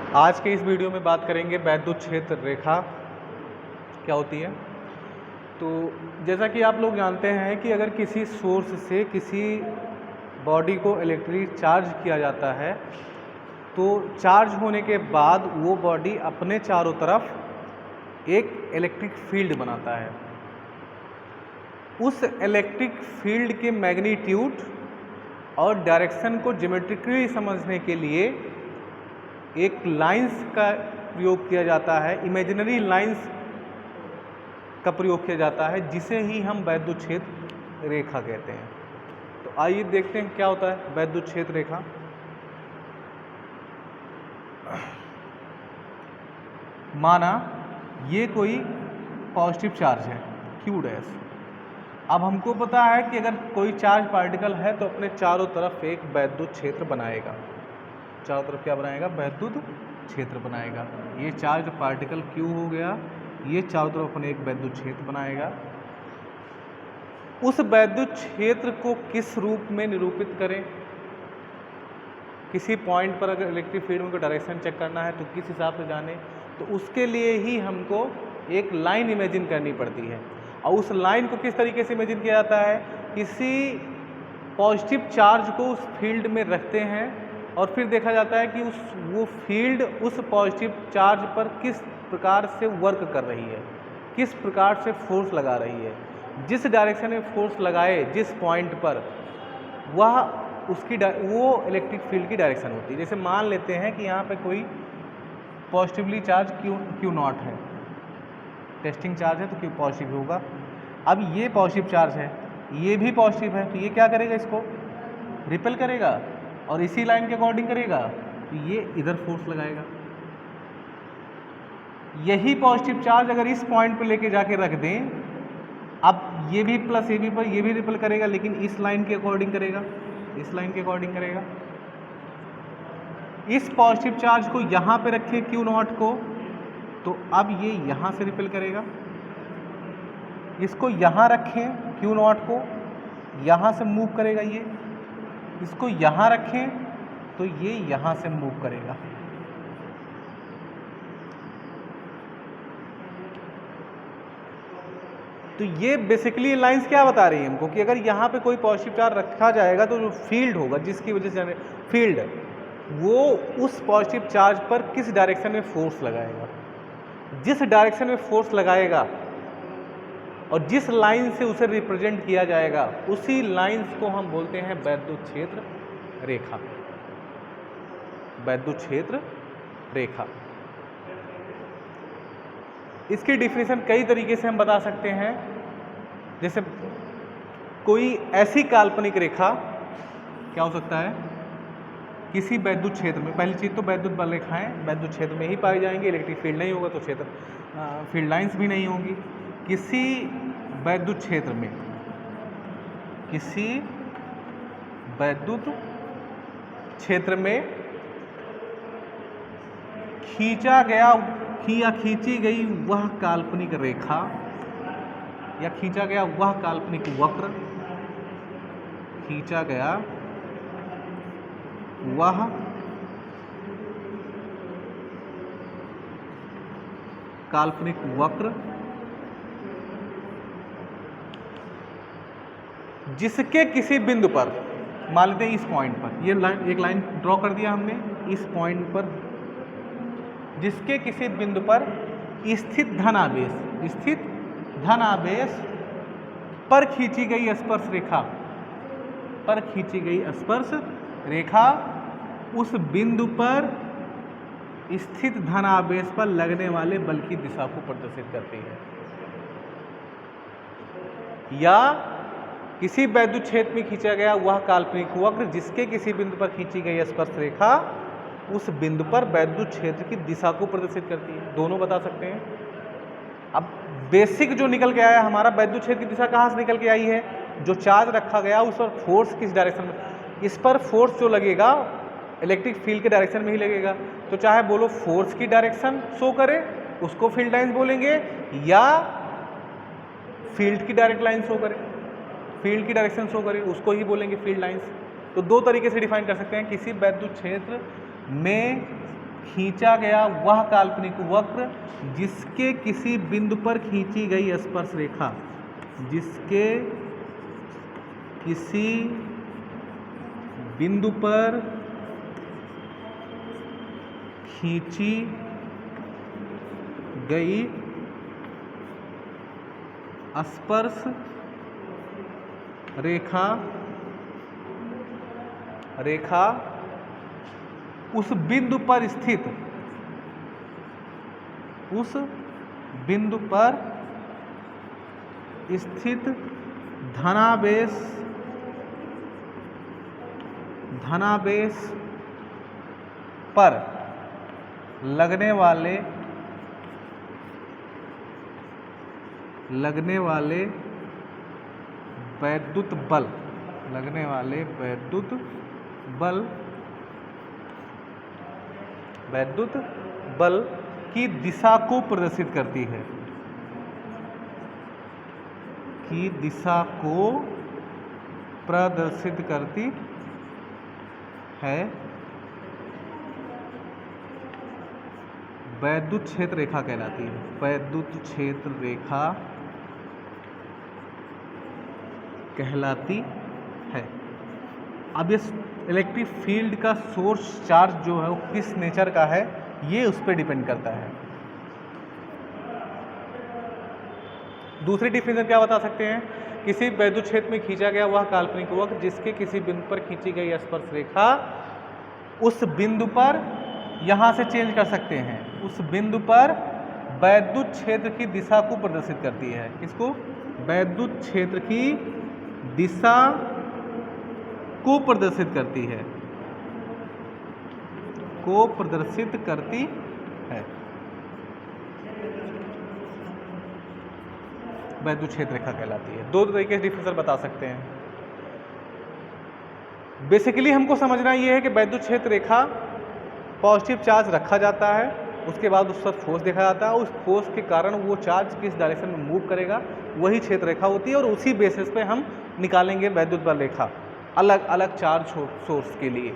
आज के इस वीडियो में बात करेंगे वैद्युत क्षेत्र रेखा क्या होती है। तो जैसा कि आप लोग जानते हैं कि अगर किसी सोर्स से किसी बॉडी को इलेक्ट्रिक चार्ज किया जाता है तो चार्ज होने के बाद वो बॉडी अपने चारों तरफ एक इलेक्ट्रिक फील्ड बनाता है। उस इलेक्ट्रिक फील्ड के मैग्नीट्यूड और डायरेक्शन को ज्योमेट्रिकली समझने के लिए एक लाइंस का प्रयोग किया जाता है, इमेजिनरी लाइंस का प्रयोग किया जाता है, जिसे ही हम वैद्युत क्षेत्र रेखा कहते हैं। तो आइए देखते हैं क्या होता है वैद्युत क्षेत्र रेखा। माना ये कोई पॉजिटिव चार्ज है Q डैश। अब हमको पता है कि अगर कोई चार्ज पार्टिकल है तो अपने चारों तरफ एक वैद्युत क्षेत्र बनाएगा। चारों तरफ क्या बनाएगा? वैद्युत क्षेत्र बनाएगा। ये चार्ज पार्टिकल Q हो गया, ये चारों तरफ अपने एक वैद्युत क्षेत्र बनाएगा। उस वैद्युत क्षेत्र को किस रूप में निरूपित करें? किसी पॉइंट पर अगर इलेक्ट्रिक फील्ड में कोई डायरेक्शन चेक करना है तो किस हिसाब से जाने, तो उसके लिए ही हमको एक लाइन इमेजिन करनी पड़ती है। और उस लाइन को किस तरीके से इमेजिन किया जाता है? किसी पॉजिटिव चार्ज को उस फील्ड में रखते हैं और फिर देखा जाता है कि वो फील्ड उस पॉजिटिव चार्ज पर किस प्रकार से वर्क कर रही है, किस प्रकार से फोर्स लगा रही है। जिस डायरेक्शन में फोर्स लगाए जिस पॉइंट पर, वह वो इलेक्ट्रिक फील्ड की डायरेक्शन होती है। जैसे मान लेते हैं कि यहाँ पे कोई पॉजिटिवली चार्ज Q नॉट है, टेस्टिंग चार्ज है तो Q पॉजिटिव होगा। अब ये पॉजिटिव चार्ज है, ये भी पॉजिटिव है, तो ये क्या करेगा? इसको रिपेल करेगा और इसी लाइन के अकॉर्डिंग करेगा, तो ये इधर फोर्स लगाएगा। यही पॉजिटिव चार्ज अगर इस पॉइंट पर लेके जाके रख दें, अब ये भी प्लस ये भी पर ये भी रिपेल करेगा, लेकिन इस लाइन के अकॉर्डिंग करेगा, इस लाइन के अकॉर्डिंग करेगा। इस पॉजिटिव चार्ज को यहाँ पे रखें Q नॉट को, तो अब ये यहाँ से रिपेल करेगा। इसको यहाँ रखें Q नॉट को, यहाँ से मूव करेगा ये। इसको यहाँ रखें तो ये यहाँ से मूव करेगा। तो ये बेसिकली लाइंस क्या बता रही है हमको कि अगर यहाँ पे कोई पॉजिटिव चार्ज रखा जाएगा तो जो फील्ड होगा, जिसकी वजह से फील्ड, वो उस पॉजिटिव चार्ज पर किस डायरेक्शन में फोर्स लगाएगा। जिस डायरेक्शन में फोर्स लगाएगा और जिस लाइन से उसे रिप्रेजेंट किया जाएगा, उसी लाइंस को हम बोलते हैं वैद्युत क्षेत्र रेखा। वैद्युत क्षेत्र रेखा। इसकी डिफिनेशन कई तरीके से हम बता सकते हैं। जैसे कोई ऐसी काल्पनिक रेखा क्या हो सकता है? किसी वैद्युत क्षेत्र में, पहली चीज़ तो वैद्युत बल रेखाएं वैद्युत क्षेत्र में ही पाई जाएंगी। इलेक्ट्रिक फील्ड नहीं होगा तो क्षेत्र फील्ड लाइंस भी नहीं होंगी। किसी वैद्युत क्षेत्र में, किसी वैद्युत क्षेत्र में खींचा गया या खींची गई वह काल्पनिक रेखा या खींचा गया वह काल्पनिक वक्र, खींचा गया वह काल्पनिक वक्र जिसके किसी बिंदु पर, मान लेते हैं इस पॉइंट पर, ये लाइन, एक लाइन ड्रॉ कर दिया हमने इस पॉइंट पर, जिसके किसी बिंदु पर स्थित धनावेश पर खींची गई स्पर्श रेखा, पर खींची गई स्पर्श रेखा उस बिंदु पर स्थित धनावेश पर लगने वाले बल की दिशा को प्रदर्शित करती है। या किसी वैद्युत क्षेत्र में खींचा गया वह काल्पनिक वक्र जिसके किसी बिंदु पर खींची गई स्पर्श रेखा उस बिंदु पर वैद्युत क्षेत्र की दिशा को प्रदर्शित करती है। दोनों बता सकते हैं। अब बेसिक जो निकल के आया हमारा, वैद्युत क्षेत्र की दिशा कहाँ से निकल के आई है? जो चार्ज रखा गया उस पर फोर्स किस डायरेक्शन में, इस पर फोर्स जो लगेगा इलेक्ट्रिक फील्ड के डायरेक्शन में ही लगेगा। तो चाहे बोलो फोर्स की डायरेक्शन शो करे, उसको फील्ड लाइंस बोलेंगे, या फील्ड की डायरेक्ट लाइन शो करे, फील्ड की डायरेक्शन शो करे, उसको ही बोलेंगे फील्ड लाइंस। तो दो तरीके से डिफाइन कर सकते हैं। किसी वैद्युत क्षेत्र में खींचा गया वह काल्पनिक वक्र जिसके किसी बिंदु पर खींची गई स्पर्श रेखा, जिसके किसी बिंदु पर खींची गई स्पर्श रेखा उस बिंदु पर स्थित धनावेश पर लगने वाले वैद्युत बल की दिशा को प्रदर्शित करती है, वैद्युत क्षेत्र रेखा कहलाती है। वैद्युत क्षेत्र रेखा कहलाती है। अब ये इलेक्ट्रिक फील्ड का सोर्स चार्ज जो है वो किस नेचर का है, ये उस पर डिपेंड करता है। दूसरी डिफिनेशन क्या बता सकते हैं? किसी वैद्युत क्षेत्र में खींचा गया वह काल्पनिक वक्र जिसके किसी बिंदु पर खींची गई स्पर्श रेखा उस बिंदु पर, यहां से चेंज कर सकते हैं, उस बिंदु पर वैद्युत क्षेत्र की दिशा को प्रदर्शित करती है। किसको? वैद्युत क्षेत्र की दिशा को प्रदर्शित करती है, वैद्युत क्षेत्र रेखा कहलाती है। दो तरीके से डिफरेंस बता सकते हैं। बेसिकली हमको समझना ये है कि वैद्युत क्षेत्र रेखा पॉजिटिव चार्ज रखा जाता है, उसके बाद उस पर फोर्स देखा जाता है, उस फोर्स के कारण वो चार्ज किस डायरेक्शन में मूव करेगा, वही क्षेत्र रेखा होती है। और उसी बेसिस पे हम निकालेंगे वैद्युत बल रेखा अलग अलग चार्ज सोर्स के लिए।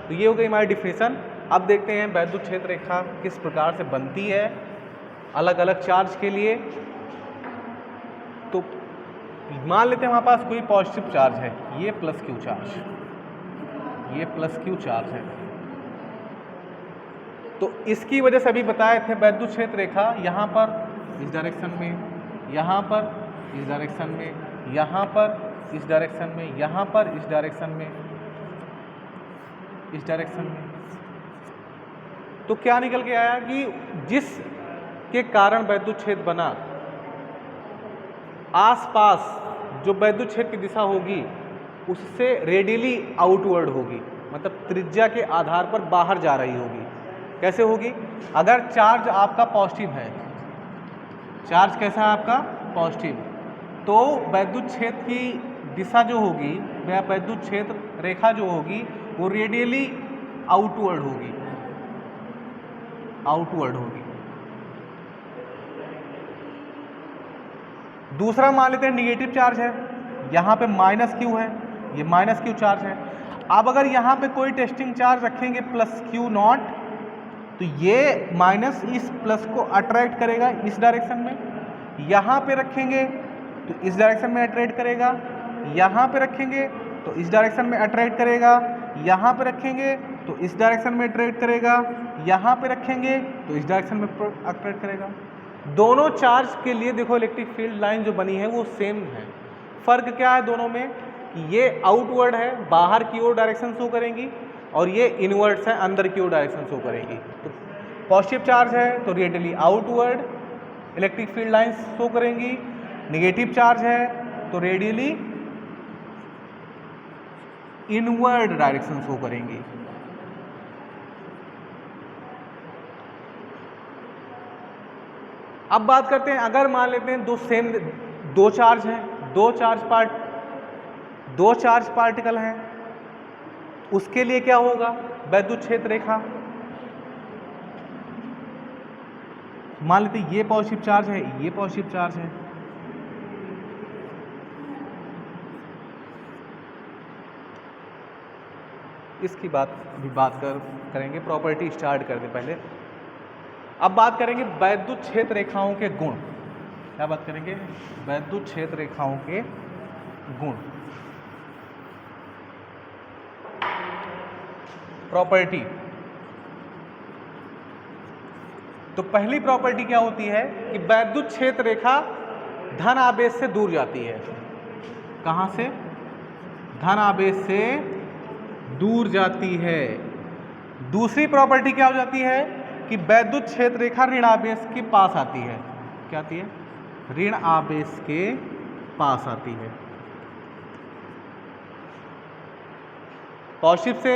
तो ये हो गई हमारी डिफिनेशन। अब देखते हैं वैद्युत क्षेत्र रेखा किस प्रकार से बनती है अलग अलग चार्ज के लिए। तो मान लेते हैं हमारे पास कोई पॉजिटिव चार्ज है, ये प्लस क्यू चार्ज, है। तो इसकी वजह से अभी बताए थे वैद्युत क्षेत्र रेखा यहाँ पर इस डायरेक्शन में, यहाँ पर इस डायरेक्शन में, यहाँ पर इस डायरेक्शन में, यहाँ पर इस डायरेक्शन में, इस डायरेक्शन में। तो क्या निकल के आया कि जिस के कारण वैद्युत क्षेत्र बना, आसपास जो वैद्युत क्षेत्र की दिशा होगी उससे रेडियली आउटवर्ड होगी, मतलब त्रिज्या के आधार पर बाहर जा रही होगी। कैसे होगी? अगर चार्ज आपका पॉजिटिव है, चार्ज कैसा है आपका? पॉजिटिव, तो वैद्युत क्षेत्र की दिशा जो होगी या वैद्युत क्षेत्र रेखा जो होगी वो रेडियली आउटवर्ड होगी, दूसरा मान लेते हैं निगेटिव चार्ज है, यहाँ पे माइनस क्यू है, ये माइनस क्यू चार्ज है। अब अगर यहाँ पे कोई टेस्टिंग चार्ज रखेंगे प्लस क्यू नॉट, तो ये माइनस इस प्लस को अट्रैक्ट करेगा इस डायरेक्शन में, यहाँ पे रखेंगे तो इस डायरेक्शन में अट्रैक्ट करेगा, यहाँ पे रखेंगे तो इस डायरेक्शन में अट्रैक्ट करेगा, यहाँ पे रखेंगे तो इस डायरेक्शन में अट्रैक्ट करेगा, यहाँ पे रखेंगे तो इस डायरेक्शन में अट्रैक्ट करेगा। दोनों चार्ज के लिए देखो इलेक्ट्रिक फील्ड लाइन जो बनी है वो सेम है। फर्क क्या है दोनों में कि ये आउटवर्ड है, बाहर की ओर डायरेक्शन शो करेंगी, और ये इनवर्ड्स है, अंदर की ओर डायरेक्शन शो करेगी। तो पॉजिटिव चार्ज है तो radially outward electric field lines show करेंगी, नेगेटिव चार्ज है तो रेडियली इनवर्ड डायरेक्शन शो करेंगी। अब बात करते हैं, अगर मान लेते हैं दो चार्ज हैं, दो चार्ज पार्टिकल हैं, उसके लिए क्या होगा? वैद्युत क्षेत्र रेखा, मान लेते हैं ये पॉजिटिव चार्ज है, ये पॉजिटिव चार्ज है, इसकी बात करेंगे। प्रॉपर्टी स्टार्ट कर दें पहले। अब बात करेंगे वैद्युत क्षेत्र रेखाओं के गुण। क्या बात करेंगे? वैद्युत क्षेत्र रेखाओं के गुण। प्रॉपर्टी। तो पहली प्रॉपर्टी क्या होती है कि वैद्युत क्षेत्र रेखा धन आवेश से दूर जाती है। कहां से? धन आवेश से दूर जाती है। दूसरी प्रॉपर्टी क्या हो जाती है कि वैद्युत क्षेत्र रेखा ऋण आवेश के पास आती है। क्या आती है? ऋण आवेश के पास आती है। पॉजिटिव से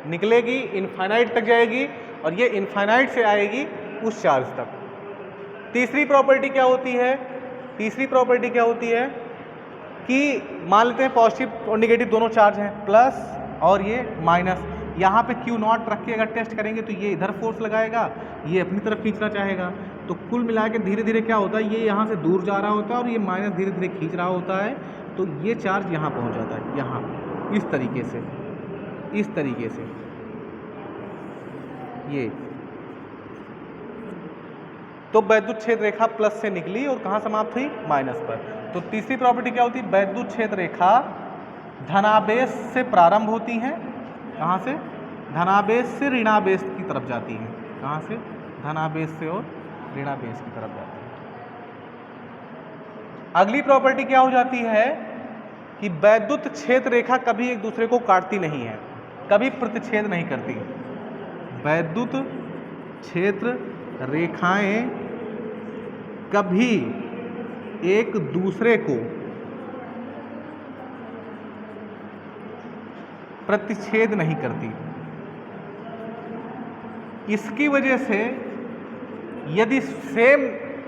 निकलेगी, इनफाइनाइट तक जाएगी और ये इनफाइनाइट से आएगी उस चार्ज तक। तीसरी प्रॉपर्टी क्या होती है? तीसरी प्रॉपर्टी क्या होती है कि मान लेते हैं पॉजिटिव और निगेटिव दोनों चार्ज हैं, प्लस और ये माइनस। यहाँ पे Q नॉट रख के अगर टेस्ट करेंगे तो ये इधर फोर्स लगाएगा, ये अपनी तरफ खींचना चाहेगा। तो कुल मिला के धीरे धीरे क्या होता है, ये यहाँ से दूर जा रहा होता है और ये माइनस धीरे धीरे खींच रहा होता है। तो ये चार्ज यहाँ पहुँच जाता है, यहाँ इस तरीके से, इस तरीके से ये। तो वैद्युत क्षेत्र रेखा प्लस से निकली और कहाँ समाप्त हुई? माइनस पर। तो तीसरी प्रॉपर्टी क्या होती है? वैद्युत क्षेत्र रेखा धनावेश से प्रारंभ होती हैं। कहाँ से? धनावेश से ऋणावेश की तरफ जाती हैं। कहाँ से? धनावेश से और ऋणावेश की तरफ जाती है। अगली प्रॉपर्टी क्या हो जाती है कि वैद्युत क्षेत्र रेखा कभी एक दूसरे को काटती नहीं है, कभी प्रतिच्छेद नहीं करती। वैद्युत क्षेत्र रेखाएं कभी एक दूसरे को प्रतिच्छेद नहीं करती। इसकी वजह से यदि सेम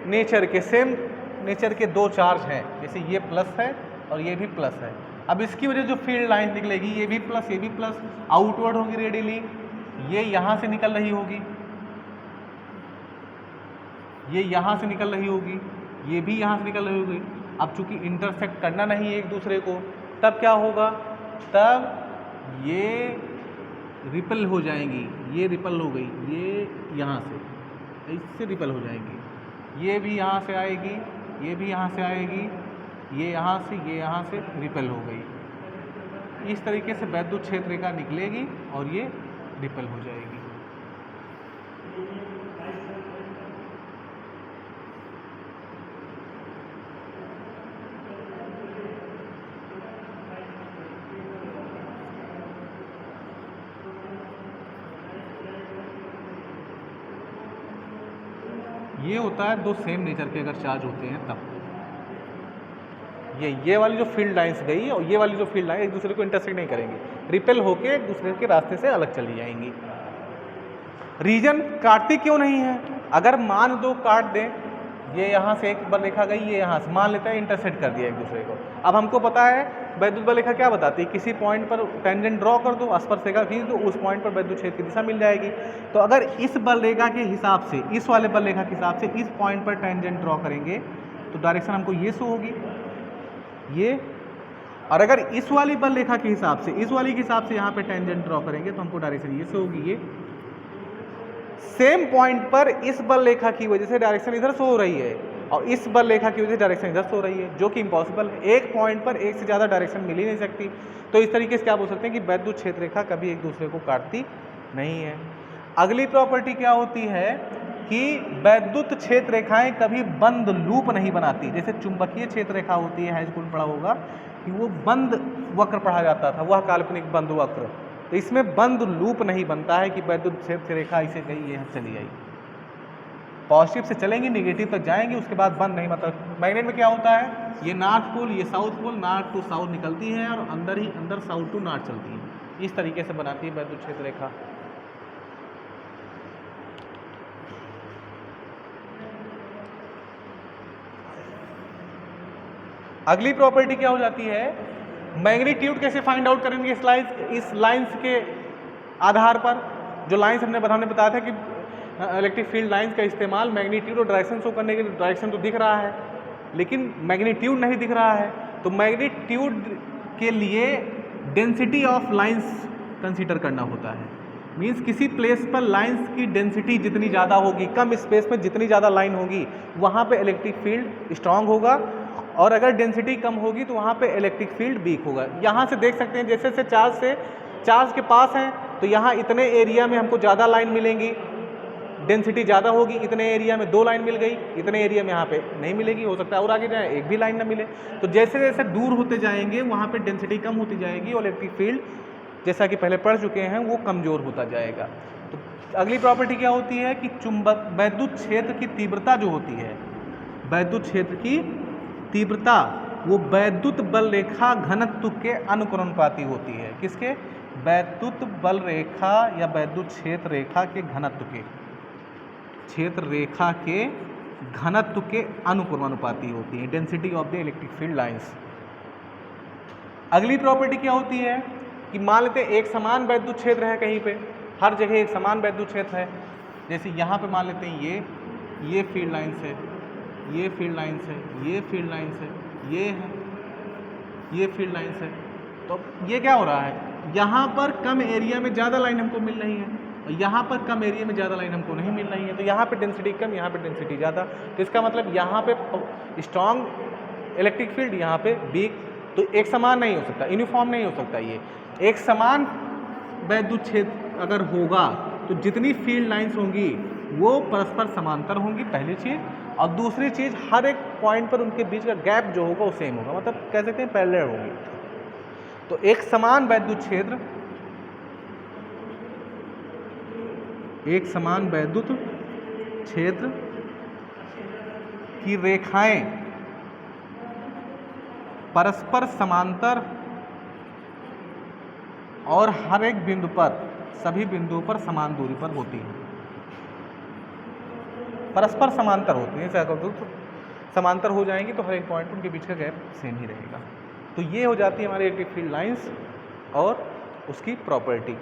नेचर के दो चार्ज हैं, जैसे ये प्लस है और ये भी प्लस है, अब इसकी वजह जो फील्ड लाइन निकलेगी, ये भी प्लस ये भी प्लस, आउटवर्ड होगी रेडियली, ये यहां से निकल रही होगी, ये यहां से निकल रही होगी, ये भी यहां से निकल रही होगी। अब चूंकि इंटरसेक्ट करना नहीं है एक दूसरे को, तब क्या होगा? तब ये रिपल हो जाएंगी, ये रिपल हो गई, ये यहाँ से इससे रिपल हो जाएगी, ये भी यहाँ से आएगी, ये भी यहाँ से आएगी, ये यहाँ से रिपल हो गई। इस तरीके से वैद्युत क्षेत्र रेखा निकलेगी और ये रिपल हो जाएगी। ये होता है दो सेम नेचर के अगर चार्ज होते हैं तब। ये वाली जो फील्ड लाइंस गई और ये वाली जो फील्ड लाइन एक दूसरे को इंटरसेक्ट नहीं करेंगी, रिपेल होके एक दूसरे के रास्ते से अलग चली जाएंगी। रीजन काटती क्यों नहीं है? अगर मान दो काट दें, ये यहाँ से एक बल रेखा गई, ये यहाँ से, मान लेते हैं इंटरसेक्ट कर दिया एक दूसरे को। अब हमको पता है वैद्युत बल रेखा क्या बताती है, किसी पॉइंट पर टेंजेंट ड्रॉ कर दो, स्पर्शरेखा खींच दो, उस पॉइंट पर वैद्युत क्षेत्र की दिशा मिल जाएगी। तो अगर इस बल रेखा के हिसाब से, इस वाले बल रेखा के हिसाब से इस पॉइंट पर टेंजेंट ड्रॉ करेंगे तो डायरेक्शन हमको ये शो होगी, ये। और अगर इस वाली बल रेखा के हिसाब से, इस वाली के हिसाब से यहाँ पे टेंजेंट ड्रॉ करेंगे तो हमको डायरेक्शन ये शो होगी, ये। सेम पॉइंट पर इस बल रेखा की वजह से डायरेक्शन इधर शो हो रही है और इस बल रेखा की वजह से डायरेक्शन इधर शो रही है, जो कि इम्पॉसिबल है। एक पॉइंट पर एक से ज़्यादा डायरेक्शन मिल ही नहीं सकती। तो इस तरीके से क्या बोल सकते हैं कि वैद्युत क्षेत्र रेखा कभी एक दूसरे को काटती नहीं है। अगली प्रॉपर्टी क्या होती है कि वैद्युत क्षेत्र रेखाएं कभी बंद लूप नहीं बनाती। जैसे चुंबकीय क्षेत्र रेखा होती है, हाई स्कूल में पढ़ा होगा कि वो बंद वक्र पढ़ा जाता था, वह काल्पनिक बंद वक्र। तो इसमें बंद लूप नहीं बनता है कि वैद्युत क्षेत्र रेखा इसे गई, ये चली आई, पॉजिटिव से चलेंगे नेगेटिव तक जाएंगे, उसके बाद बंद नहीं। मतलब मैग्नेट में क्या होता है, ये नॉर्थ पोल, ये south pole, north to south निकलती है और अंदर ही अंदर साउथ टू नॉर्थ चलती है। इस तरीके से बनाती है वैद्युत क्षेत्र रेखा। अगली प्रॉपर्टी क्या हो जाती है, मैग्नीट्यूड कैसे फाइंड आउट करेंगे इस लाइंस के आधार पर। जो लाइंस हमने बताया था कि इलेक्ट्रिक फील्ड लाइंस का इस्तेमाल मैग्नीट्यूड और डायरेक्शन शो करने के लिए, डायरेक्शन तो दिख रहा है लेकिन मैग्नीट्यूड नहीं दिख रहा है। तो मैग्नीट्यूड के लिए डेंसिटी ऑफ लाइंस कंसीडर करना होता है। मीन्स किसी प्लेस पर लाइंस की डेंसिटी जितनी ज़्यादा होगी, कम स्पेस में जितनी ज़्यादा लाइन होगी, वहाँ पे इलेक्ट्रिक फील्ड स्ट्रांग होगा, और अगर डेंसिटी कम होगी तो वहाँ पे इलेक्ट्रिक फील्ड वीक होगा। यहाँ से देख सकते हैं जैसे चार्ज के पास हैं तो यहाँ इतने एरिया में हमको ज़्यादा लाइन मिलेंगी, डेंसिटी ज़्यादा होगी, इतने एरिया में 2 लाइन मिल गई, इतने एरिया में यहाँ पे नहीं मिलेगी, हो सकता है और आगे जाए एक भी लाइन ना मिले। तो जैसे जैसे दूर होते जाएंगे वहाँ पे डेंसिटी कम होती जाएगी और इलेक्ट्रिक फील्ड जैसा कि पहले पढ़ चुके हैं वो कमज़ोर होता जाएगा। तो अगली प्रॉपर्टी क्या होती है कि वैद्युत क्षेत्र की तीव्रता जो होती है, वैद्युत क्षेत्र की तीव्रता वो वैद्युत बल रेखा घनत्व के अनुक्रमानुपाती होती है। किसके? वैद्युत बल रेखा या वैद्युत क्षेत्र रेखा के घनत्व के, क्षेत्र रेखा के घनत्व के अनुक्रमानुपाती होती है, density of the electric field lines. अगली प्रॉपर्टी क्या होती है कि मान लेते हैं एक समान वैद्युत क्षेत्र है, कहीं पे हर जगह एक समान वैद्युत क्षेत्र है। जैसे यहाँ पे मान लेते हैं ये फील्ड लाइंस है, ये फील्ड लाइंस है, ये फील्ड लाइंस है, ये है, ये फील्ड लाइंस है। तो ये क्या हो रहा है, यहाँ पर कम एरिया में ज़्यादा लाइन हमको मिल रही है और यहाँ पर कम एरिया में ज़्यादा लाइन हमको नहीं मिल रही है। तो यहाँ पे डेंसिटी कम, यहाँ पे डेंसिटी ज़्यादा, तो इसका मतलब यहाँ पे स्ट्रॉन्ग इलेक्ट्रिक फील्ड, यहाँ पे वीक। तो एक समान नहीं हो सकता, यूनिफॉर्म नहीं हो सकता। ये एक समान वैद्युत क्षेत्र अगर होगा तो जितनी फील्ड लाइंस होंगी वो परस्पर समांतर होंगी, पहली चीज़। और दूसरी चीज़, हर एक पॉइंट पर उनके बीच का गैप जो होगा वो सेम होगा, मतलब कह सकते हैं पैरेलल होगी। तो एक समान वैद्युत क्षेत्र, एक समान वैद्युत क्षेत्र की रेखाएं परस्पर समांतर और हर एक बिंदु पर, सभी बिंदुओं पर समान दूरी पर होती है, परस्पर समांतर होती है। तो समांतर हो जाएंगी तो हर एक पॉइंट उनके बीच का गैप सेम ही रहेगा। तो ये हो जाती है हमारी इलेक्ट्रिक फील्ड लाइंस और उसकी प्रॉपर्टी।